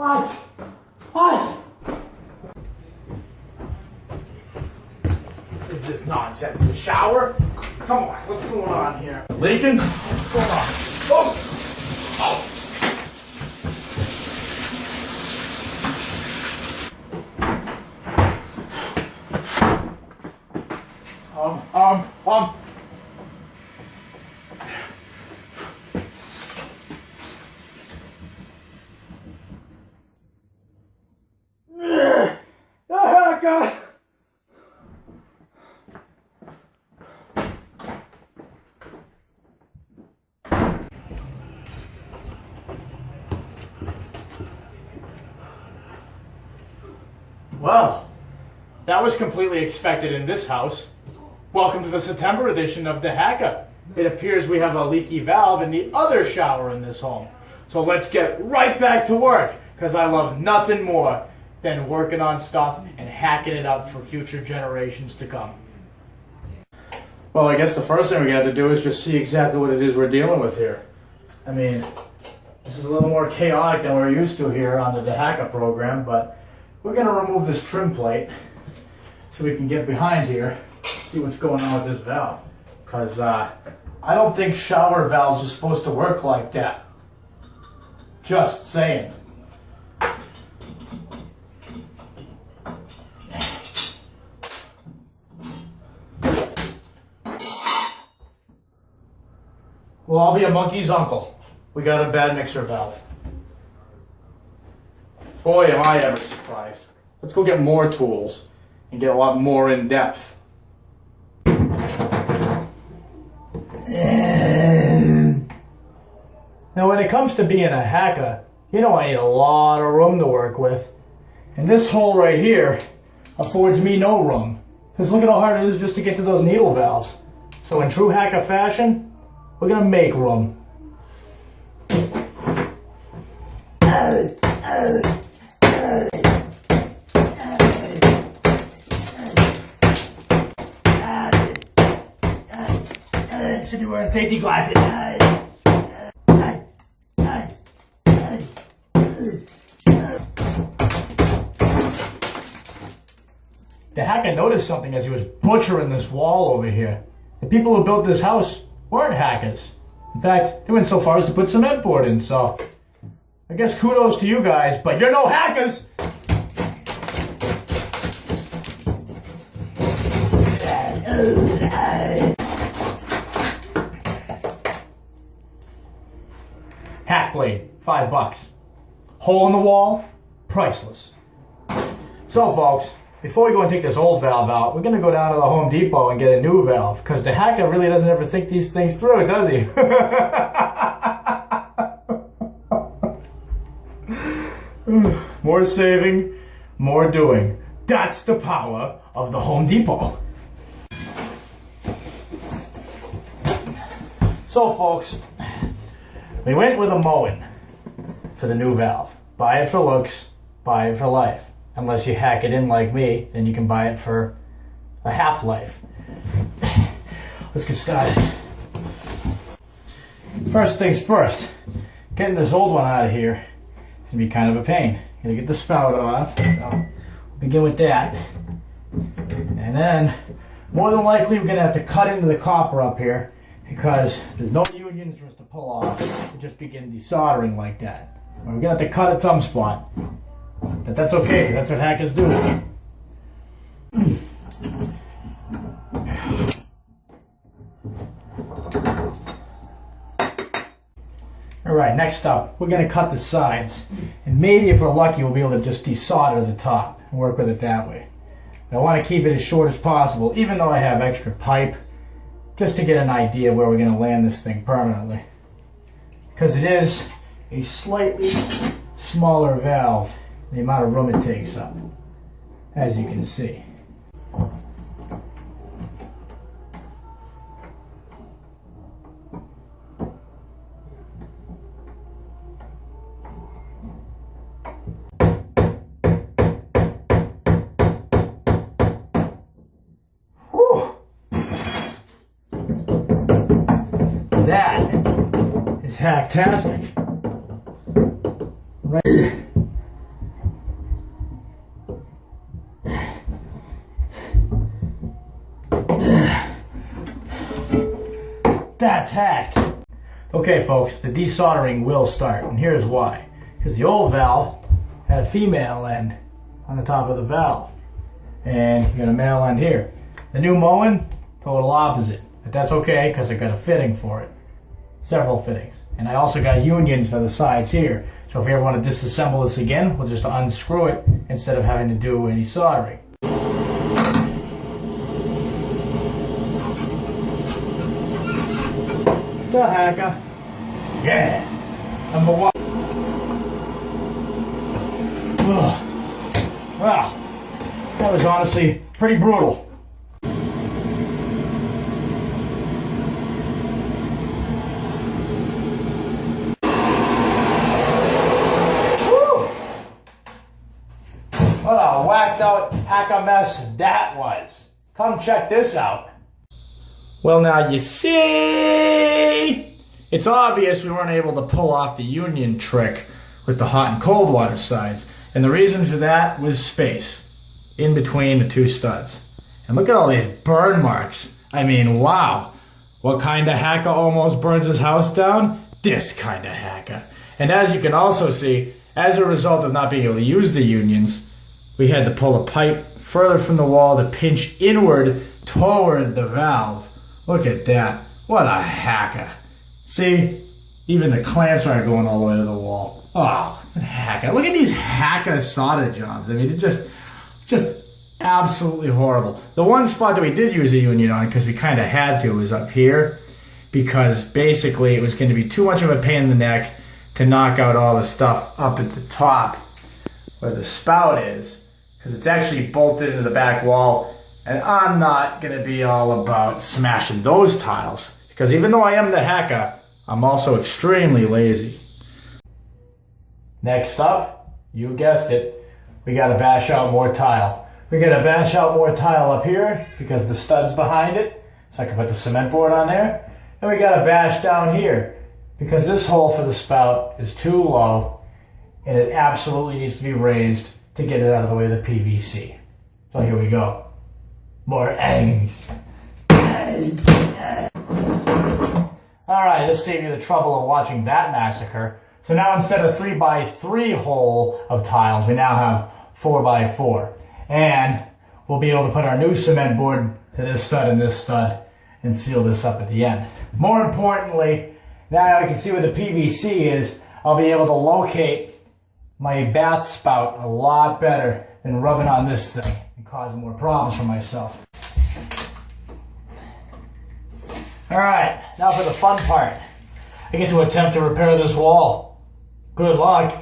What? What? Is this nonsense? The shower? Come on, what's going on here? Leaking? What's going on? Oh! Dahaka! Well, that was completely expected in this house. Welcome to the September edition of Dahaka. It appears we have a leaky valve in the other shower in this home. So let's get right back to work, because I love nothing more than working on stuff and hacking it up for future generations to come. Well, I guess the first thing we're going to have to do is just see exactly what it is we're dealing with here. I mean, this is a little more chaotic than we're used to here on the Dahaka program, but we're going to remove this trim plate so we can get behind here, see what's going on with this valve. Because I don't think shower valves are supposed to work like that. Just saying. Well, I'll be a monkey's uncle. We got a bad mixer valve. Boy, am I ever surprised. Let's go get more tools and get a lot more in depth. Now, when it comes to being a hacker, you know I need a lot of room to work with. And this hole right here affords me no room. Because look at how hard it is just to get to those needle valves. So in true hacker fashion, we're going to make room. Should be wearing safety glasses. The hacker noticed something as he was butchering this wall over here. The people who built this house weren't hackers. In fact, they went so far as to put cement board in, so I guess kudos to you guys, but you're no hackers! Hack blade, $5. Hole in the wall, priceless. So folks, before we go and take this old valve out, we're going to go down to the Home Depot and get a new valve, because the hacker really doesn't ever think these things through, does he? More saving, more doing. That's the power of the Home Depot. So folks, we went with a mowing for the new valve. Buy it for looks, buy it for life. Unless you hack it in like me, then you can buy it for a half-life. Let's get started. First things first, getting this old one out of here is going to be kind of a pain. Gotta get the spout off, so we'll begin with that. And then, more than likely, we're going to have to cut into the copper up here because there's no unions for us to pull off to just begin desoldering like that. We're going to have to cut at some spot. But that's okay, that's what hackers do. Alright, next up, we're going to cut the sides. And maybe if we're lucky, we'll be able to just desolder the top and work with it that way. But I want to keep it as short as possible, even though I have extra pipe, just to get an idea of where we're going to land this thing permanently. Because it is a slightly smaller valve. The amount of room it takes up, as you can see. Whew. That is hacktastic. Right. That's hacked. Okay folks, the desoldering will start, and here's why. Because the old valve had a female end on the top of the valve, and you got a male end here. The new mowing, total opposite, but that's okay because I got a fitting for it. Several fittings. And I also got unions for the sides here. So if we ever want to disassemble this again, we'll just unscrew it instead of having to do any soldering. Dahaka. Yeah. Number one. Ugh. Wow. That was honestly pretty brutal. What a whacked out hacker mess that was. Come check this out. Well, now you see, it's obvious we weren't able to pull off the union trick with the hot and cold water sides. And the reason for that was space in between the two studs. And look at all these burn marks. I mean, wow. What kind of hacker almost burns his house down? This kind of hacker. And as you can also see, as a result of not being able to use the unions, we had to pull a pipe further from the wall to pinch inward toward the valve. Look at that. What a hacker. See? Even the clamps aren't going all the way to the wall. Oh, hacker. Look at these hacker solder jobs. I mean, it's just absolutely horrible. The one spot that we did use a union on, because we kind of had to, was up here. Because basically it was going to be too much of a pain in the neck to knock out all the stuff up at the top where the spout is. Because it's actually bolted into the back wall, and I'm not going to be all about smashing those tiles. Because even though I am the hacker, I'm also extremely lazy. Next up, you guessed it, we got to bash out more tile. We got to bash out more tile up here because the stud's behind it, so I can put the cement board on there. And we got to bash down here because this hole for the spout is too low, and it absolutely needs to be raised to get it out of the way of the PVC. So here we go. More angst. Alright, this saved you the trouble of watching that massacre. So now instead of 3x3 hole of tiles, we now have 4x4. And we'll be able to put our new cement board to this stud and seal this up at the end. More importantly, now I can see where the PVC is, I'll be able to locate my bath spout a lot better than rubbing on this thing and causing more problems for myself. Alright, now for the fun part. I get to attempt to repair this wall. Good luck.